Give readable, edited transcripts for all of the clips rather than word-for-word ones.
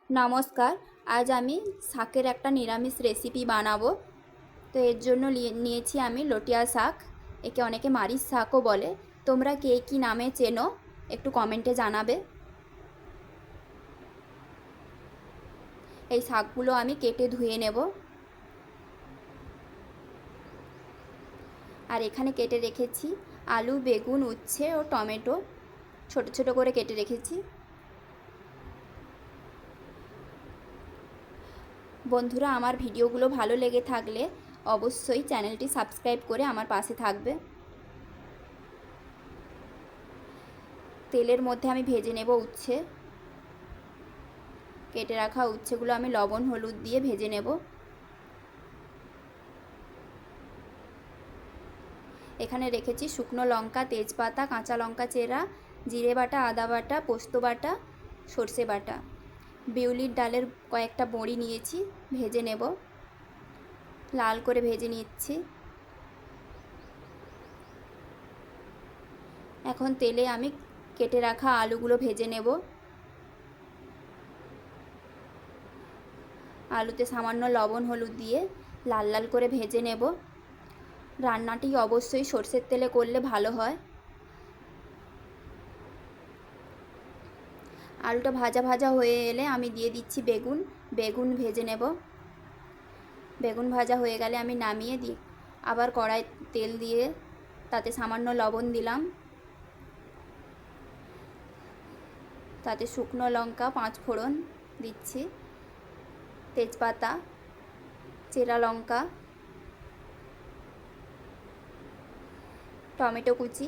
নমস্কার। আজ আমি শাকের একটা নিরামিষ রেসিপি বানাবো। তো এর জন্য নিয়েছি আমি লটিয়া শাক। একে অনেকে মারিচ শাকও বলে। তোমরা কে কী নামে চেনো একটু কমেন্টে জানাবে। এই শাকগুলো আমি কেটে ধুয়ে নেব। আর এখানে কেটে রেখেছি আলু, বেগুন, উচ্ছে ও টমেটো, ছোট ছোট করে কেটে রেখেছি। বন্ধুরা, আমার ভিডিওগুলো ভালো লেগে থাকলে অবশ্যই চ্যানেলটি সাবস্ক্রাইব করে আমার পাশে থাকবে। তেলের মধ্যে আমি ভেজে নেব উচ্ছে। কেটে রাখা উচ্ছেগুলো আমি লবণ হলুদ দিয়ে ভেজে নেব। এখানে রেখেছি শুকনো লঙ্কা, তেজপাতা, কাঁচা লঙ্কা চেরা, জিরে বাটা, আদা বাটা, পোস্ত বাটা, সর্ষে বাটা। বিউলির ডালের কয়েকটা বড়ি নিয়েছি, ভেজে নেব। লাল করে ভেজে নিচ্ছি। এখন তেলে আমি কেটে রাখা আলুগুলো ভেজে নেব। আলুতে সামান্য লবণ হলুদ দিয়ে লাল লাল করে ভেজে নেব। রান্নাটি অবশ্যই সরষের তেলে করলে ভালো হয়। আলুটা ভাজা ভাজা হয়ে এলে আমি দিয়ে দিচ্ছি বেগুন ভেজে নেব। বেগুন ভাজা হয়ে গেলে আমি নামিয়ে দিই। আবার কড়াই তেল দিয়ে তাতে সামান্য লবণ দিলাম। তাতে শুকনো লঙ্কা 5 ফোড়ন দিচ্ছি, তেজপাতা, চেরা লঙ্কা, টমেটো কুচি,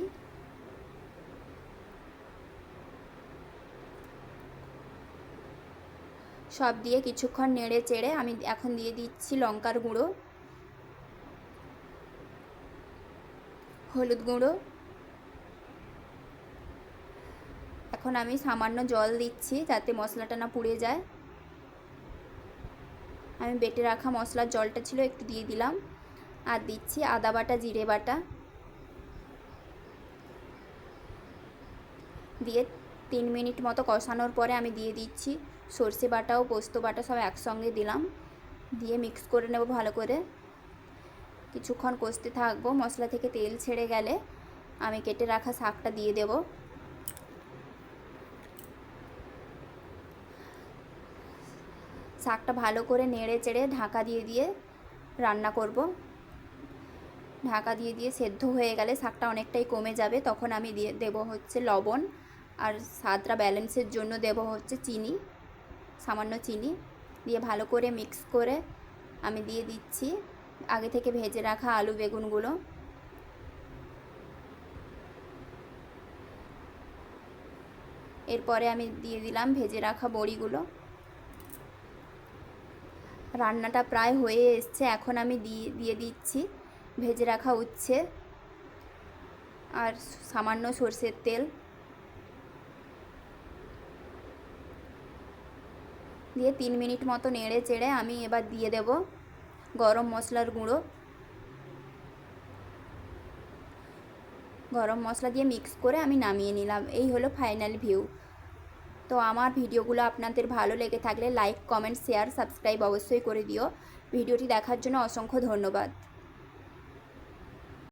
সব দিয়ে কিছুক্ষণ নেড়ে চেড়ে আমি এখন দিয়ে দিচ্ছি লঙ্কার গুঁড়ো, হলুদ গুঁড়ো। এখন আমি সামান্য জল দিচ্ছি যাতে মশলাটা না পুড়ে যায়। আমি বেটে রাখা মশলার জলটা ছিল, একটু দিয়ে দিলাম। আর দিচ্ছি আদা বাটা, জিরে বাটা দিয়ে 3 মিনিট মতো কষানোর পরে আমি দিয়ে দিচ্ছি সর্ষে বাটা ও পোস্ত বাটা, সব একসঙ্গে দিলাম। দিয়ে মিক্স করে নেব ভালো করে। কিছুক্ষণ কষতে থাকবো। মশলা থেকে তেল ছেড়ে গেলে আমি কেটে রাখা শাকটা দিয়ে দেব। শাকটা ভালো করে নেড়ে চেড়ে ঢাকা দিয়ে রান্না করব। ঢাকা দিয়ে সেদ্ধ হয়ে গেলে শাকটা অনেকটাই কমে যাবে, তখন আমি দিয়ে দেব হচ্ছে লবণ। আর স্বাদটা ব্যালেন্সের জন্য দেব হচ্ছে চিনি, সামান্য চিনি। দিয়ে ভালো করে মিক্স করে আমি দিয়ে দিচ্ছি আগে থেকে ভেজে রাখা আলু বেগুনগুলো। এরপরে আমি দিয়ে দিলাম ভেজে রাখা বড়িগুলো। রান্নাটা প্রায় হয়ে এসছে। এখন আমি দিয়ে দিচ্ছি ভেজে রাখা উচ্ছে আর সামান্য সরষের তেল দিয়ে 3 মিনিট মতো নেড়ে চেড়ে আমি এবার দিয়ে দেব গরম মশলার গুঁড়ো। গরম মশলা দিয়ে মিক্স করে আমি নামিয়ে নিলাম। এই হলো ফাইনাল ভিউ। তো আমার ভিডিওগুলো আপনাদের ভালো লেগে থাকলে লাইক, কমেন্ট, শেয়ার, সাবস্ক্রাইব অবশ্যই করে দিও। ভিডিওটি দেখার জন্য অসংখ্য ধন্যবাদ।